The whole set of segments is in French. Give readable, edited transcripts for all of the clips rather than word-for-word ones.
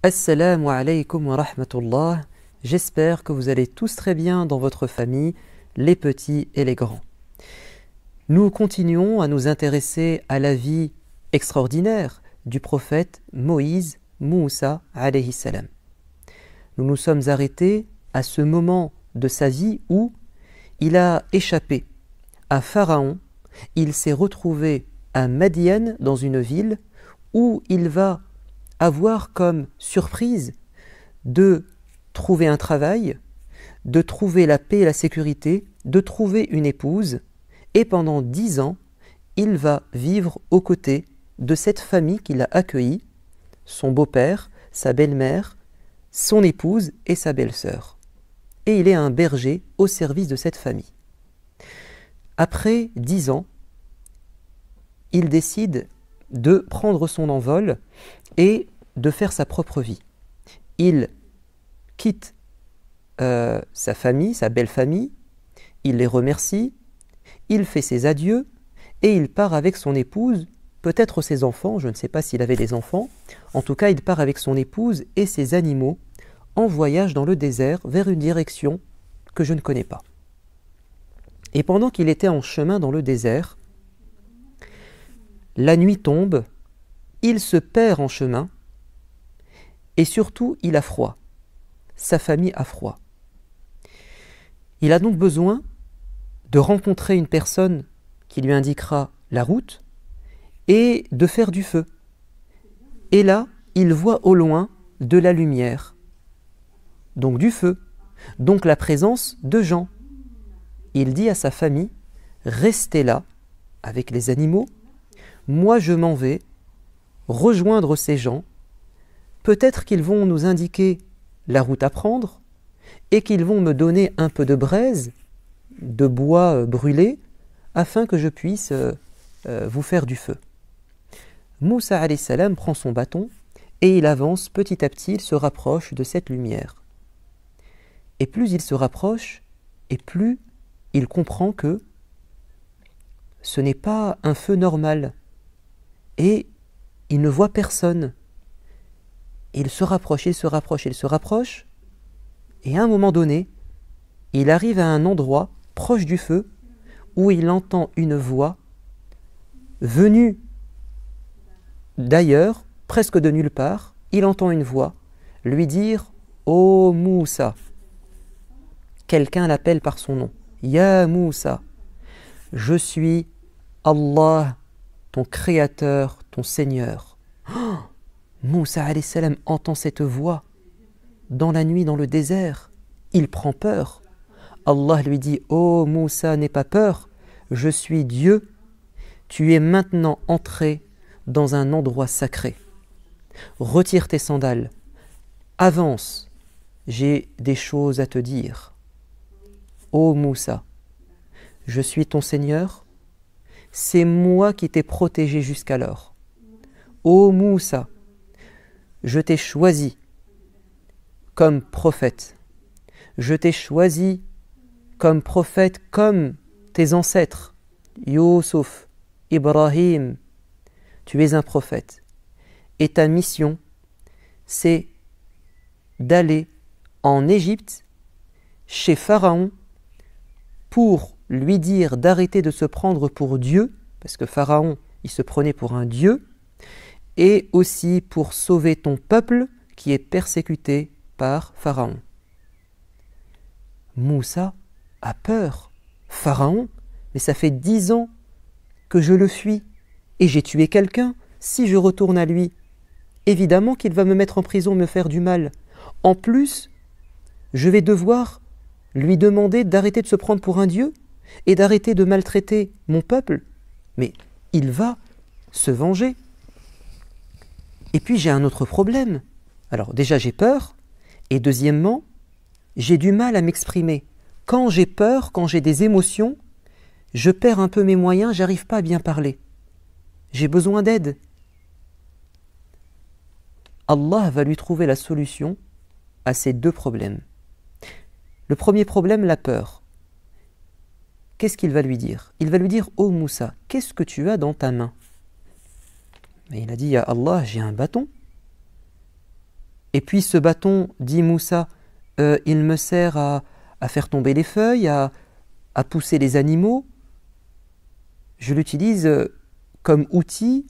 Assalamu alaikum wa rahmatullah. J'espère que vous allez tous très bien dans votre famille, les petits et les grands. Nous continuons à nous intéresser à la vie extraordinaire du prophète Moïse Moussa alayhi salam. Nous nous sommes arrêtés à ce moment de sa vie où il a échappé à Pharaon, il s'est retrouvé à Madian dans une ville où il va avoir comme surprise de trouver un travail, de trouver la paix et la sécurité, de trouver une épouse, et pendant 10 ans, il va vivre aux côtés de cette famille qu'il a accueillie, son beau-père, sa belle-mère, son épouse et sa belle-sœur. Et il est un berger au service de cette famille. Après 10 ans, il décide de prendre son envol et de faire sa propre vie. Il quitte sa famille, sa belle famille, il les remercie, il fait ses adieux et il part avec son épouse, peut-être ses enfants, je ne sais pas s'il avait des enfants, en tout cas il part avec son épouse et ses animaux en voyage dans le désert vers une direction que je ne connais pas. Et pendant qu'il était en chemin dans le désert, la nuit tombe, il se perd en chemin et surtout il a froid. Sa famille a froid. Il a donc besoin de rencontrer une personne qui lui indiquera la route et de faire du feu. Et là, il voit au loin de la lumière, donc du feu, donc la présence de gens. Il dit à sa famille, restez là avec les animaux, moi je m'en vais rejoindre ces gens, peut-être qu'ils vont nous indiquer la route à prendre et qu'ils vont me donner un peu de braise, de bois brûlé, afin que je puisse vous faire du feu. Moussa alayhi salam prend son bâton et il avance petit à petit, il se rapproche de cette lumière. Et plus il se rapproche, et plus il comprend que ce n'est pas un feu normal. Et il ne voit personne. Il se rapproche, il se rapproche, il se rapproche, et à un moment donné, il arrive à un endroit proche du feu où il entend une voix venue d'ailleurs, presque de nulle part. Il entend une voix lui dire « Oh Moussa !» Quelqu'un l'appelle par son nom. « Ya Moussa !» Je suis Allah, ton créateur, ton Seigneur. Oh, Moussa alayhi salam entend cette voix dans la nuit, dans le désert. Il prend peur. Allah lui dit « Oh Moussa, n'aie pas peur, je suis Dieu. Tu es maintenant entré dans un endroit sacré. Retire tes sandales. Avance, j'ai des choses à te dire. Oh Moussa, je suis ton Seigneur. C'est moi qui t'ai protégé jusqu'alors. Ô Moussa, je t'ai choisi comme prophète. Je t'ai choisi comme prophète comme tes ancêtres, Youssouf, Ibrahim. Tu es un prophète. Et ta mission, c'est d'aller en Égypte, chez Pharaon, pour lui dire d'arrêter de se prendre pour Dieu, parce que Pharaon, il se prenait pour un Dieu, et aussi pour sauver ton peuple qui est persécuté par Pharaon. Moussa a peur. Pharaon, mais ça fait 10 ans que je le fuis, et j'ai tué quelqu'un. Si je retourne à lui, évidemment qu'il va me mettre en prison, me faire du mal. En plus, je vais devoir lui demander d'arrêter de se prendre pour un Dieu et d'arrêter de maltraiter mon peuple. Mais il va se venger. Et puis j'ai un autre problème. Alors déjà j'ai peur, et deuxièmement, j'ai du mal à m'exprimer. Quand j'ai peur, quand j'ai des émotions, je perds un peu mes moyens, j'arrive pas à bien parler. J'ai besoin d'aide. Allah va lui trouver la solution à ces deux problèmes. Le premier problème, la peur. Qu'est-ce qu'il va lui dire? Il va lui dire « Oh Moussa, qu'est-ce que tu as dans ta main ?» Mais il a dit « Ya Allah, j'ai un bâton. » Et puis ce bâton, dit Moussa, il me sert à faire tomber les feuilles, à pousser les animaux. Je l'utilise comme outil.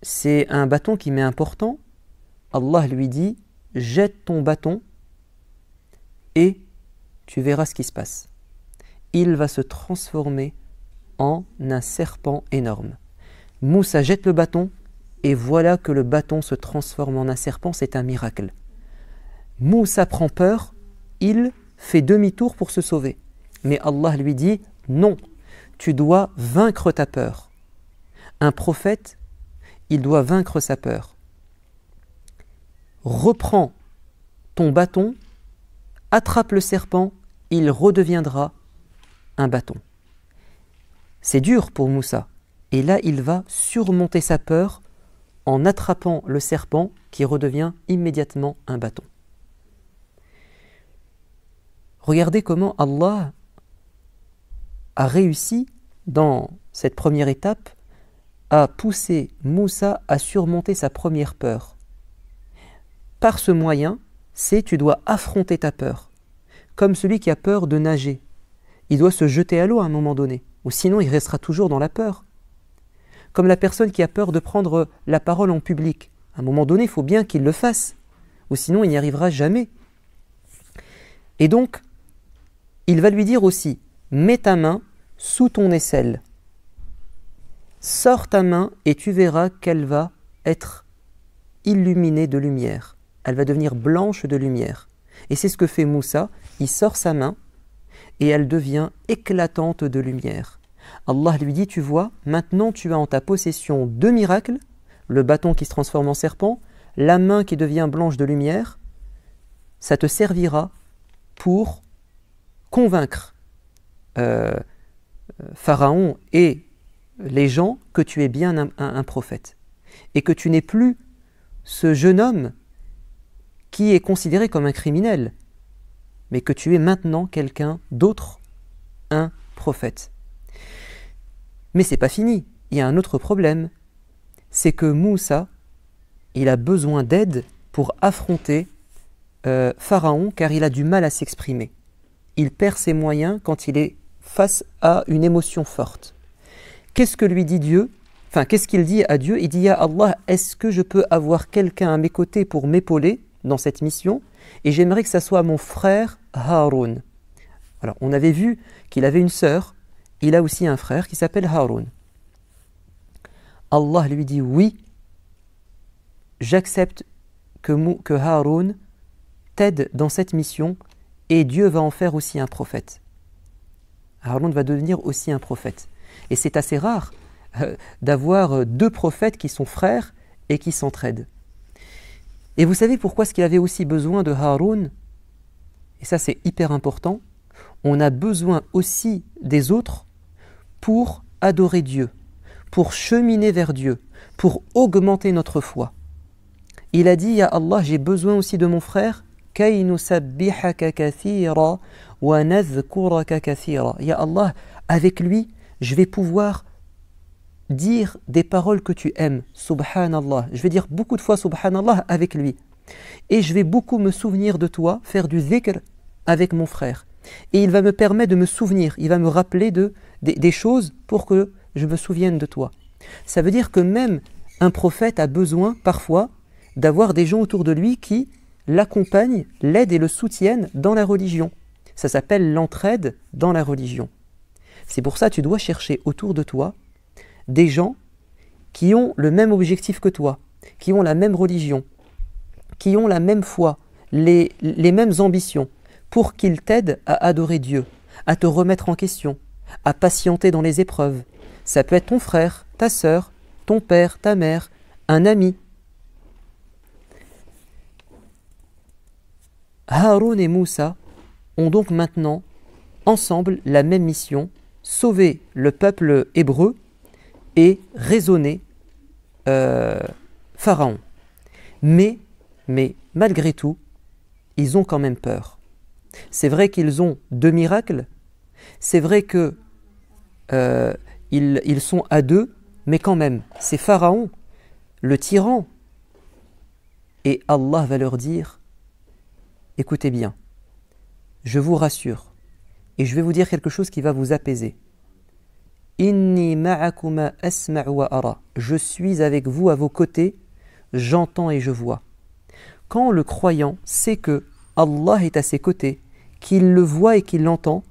C'est un bâton qui m'est important. Allah lui dit, jette ton bâton et tu verras ce qui se passe. Il va se transformer en un serpent énorme. Moussa jette le bâton et voilà que le bâton se transforme en un serpent, c'est un miracle. Moussa prend peur, il fait demi-tour pour se sauver. Mais Allah lui dit, non, tu dois vaincre ta peur. Un prophète, il doit vaincre sa peur. Reprends ton bâton, attrape le serpent, il redeviendra un bâton. C'est dur pour Moussa. Et là, il va surmonter sa peur en attrapant le serpent qui redevient immédiatement un bâton. Regardez comment Allah a réussi dans cette première étape à pousser Moussa à surmonter sa première peur. Par ce moyen, tu dois affronter ta peur. Comme celui qui a peur de nager. Il doit se jeter à l'eau à un moment donné, ou sinon il restera toujours dans la peur. Comme la personne qui a peur de prendre la parole en public. À un moment donné, il faut bien qu'il le fasse, ou sinon il n'y arrivera jamais. Et donc, il va lui dire aussi, mets ta main sous ton aisselle. Sors ta main et tu verras qu'elle va être illuminée de lumière. Elle va devenir blanche de lumière. Et c'est ce que fait Moussa, il sort sa main et elle devient éclatante de lumière. Allah lui dit, tu vois, maintenant tu as en ta possession deux miracles, le bâton qui se transforme en serpent, la main qui devient blanche de lumière, ça te servira pour convaincre Pharaon et les gens que tu es bien un prophète et que tu n'es plus ce jeune homme qui est considéré comme un criminel, mais que tu es maintenant quelqu'un d'autre, un prophète. Mais c'est pas fini, il y a un autre problème, c'est que Moussa, il a besoin d'aide pour affronter Pharaon car il a du mal à s'exprimer. Il perd ses moyens quand il est face à une émotion forte. Qu'est-ce que lui dit Dieu? Enfin, qu'est-ce qu'il dit à Dieu? Il dit, ya Allah, est-ce que je peux avoir quelqu'un à mes côtés pour m'épauler dans cette mission? Et j'aimerais que ça soit mon frère Haroun. Alors, on avait vu qu'il avait une sœur, il a aussi un frère qui s'appelle Haroun. Allah lui dit, oui, j'accepte que Haroun t'aide dans cette mission et Dieu va en faire aussi un prophète. Haroun va devenir aussi un prophète. Et c'est assez rare d'avoir deux prophètes qui sont frères et qui s'entraident. Et vous savez pourquoi est-ce qu'il avait aussi besoin de Haroun? Et ça c'est hyper important. On a besoin aussi des autres pour adorer Dieu, pour cheminer vers Dieu, pour augmenter notre foi. Il a dit, ya Allah, j'ai besoin aussi de mon frère, kay nusabbihaka kathira wa nadhkuraka kathira. Ya Allah, avec lui, je vais pouvoir dire des paroles que tu aimes, subhanallah. Je vais dire beaucoup de fois subhanallah avec lui. Et je vais beaucoup me souvenir de toi, faire du dhikr avec mon frère. Et il va me permettre de me souvenir, il va me rappeler des choses pour que je me souvienne de toi. Ça veut dire que même un prophète a besoin parfois d'avoir des gens autour de lui qui l'accompagnent, l'aident et le soutiennent dans la religion. Ça s'appelle l'entraide dans la religion. C'est pour ça que tu dois chercher autour de toi des gens qui ont le même objectif que toi, qui ont la même religion, qui ont la même foi, les mêmes ambitions, pour qu'ils t'aident à adorer Dieu, à te remettre en question, à patienter dans les épreuves. Ça peut être ton frère, ta sœur, ton père, ta mère, un ami. Haroun et Moussa ont donc maintenant ensemble la même mission, sauver le peuple hébreu et raisonner Pharaon. Mais malgré tout, ils ont quand même peur. C'est vrai qu'ils ont deux miracles, c'est vrai que ils sont à deux, mais quand même, c'est Pharaon, le tyran, Et Allah va leur dire, écoutez bien, je vous rassure, et je vais vous dire quelque chose qui va vous apaiser. Inni ma'akuma asma'u wa ara. Je suis avec vous à vos côtés, j'entends et je vois. Quand le croyant sait que Allah est à ses côtés, qu'il le voit et qu'il l'entend,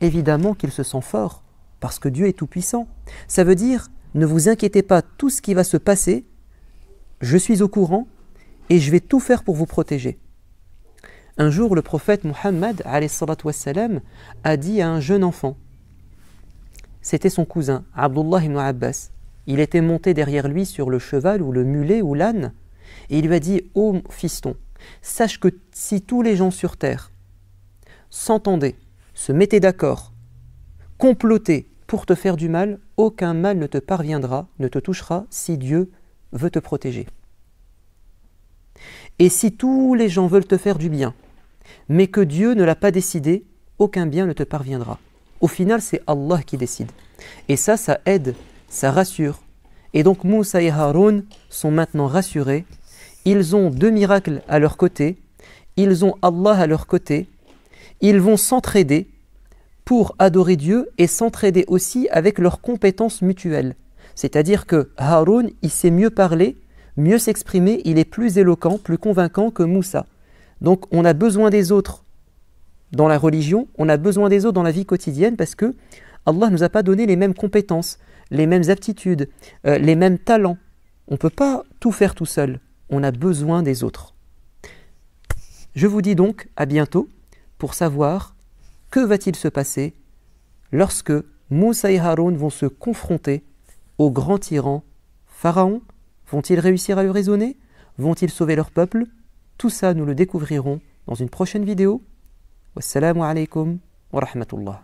évidemment qu'il se sent fort, parce que Dieu est tout-puissant. Ça veut dire, ne vous inquiétez pas, tout ce qui va se passer, je suis au courant et je vais tout faire pour vous protéger. Un jour, le prophète Muhammad alayhi salatu wassalam, a dit à un jeune enfant, c'était son cousin, Abdullah ibn Abbas, il était monté derrière lui sur le cheval ou le mulet ou l'âne, et il lui a dit, ô fiston, sache que si tous les gens sur terre s'entendaient, se mettaient d'accord, complotaient pour te faire du mal, aucun mal ne te parviendra, ne te touchera si Dieu veut te protéger. Et si tous les gens veulent te faire du bien, mais que Dieu ne l'a pas décidé, aucun bien ne te parviendra. Au final, c'est Allah qui décide. Et ça aide, ça rassure. Et donc Moussa et Haroun sont maintenant rassurés. Ils ont 2 miracles à leur côté. Ils ont Allah à leur côté. Ils vont s'entraider pour adorer Dieu et s'entraider aussi avec leurs compétences mutuelles. C'est-à-dire que Haroun, il sait mieux parler, mieux s'exprimer, il est plus éloquent, plus convaincant que Moussa. Donc on a besoin des autres dans la religion, on a besoin des autres dans la vie quotidienne parce que Allah ne nous a pas donné les mêmes compétences, les mêmes aptitudes, les mêmes talents. On ne peut pas tout faire tout seul, on a besoin des autres. Je vous dis donc à bientôt pour savoir que va-t-il se passer lorsque Moussa et Haroun vont se confronter au grand tyran Pharaon. Vont-ils réussir à le raisonner? Vont-ils sauver leur peuple? Tout ça, nous le découvrirons dans une prochaine vidéo. Wassalamu alaikum wa rahmatullah.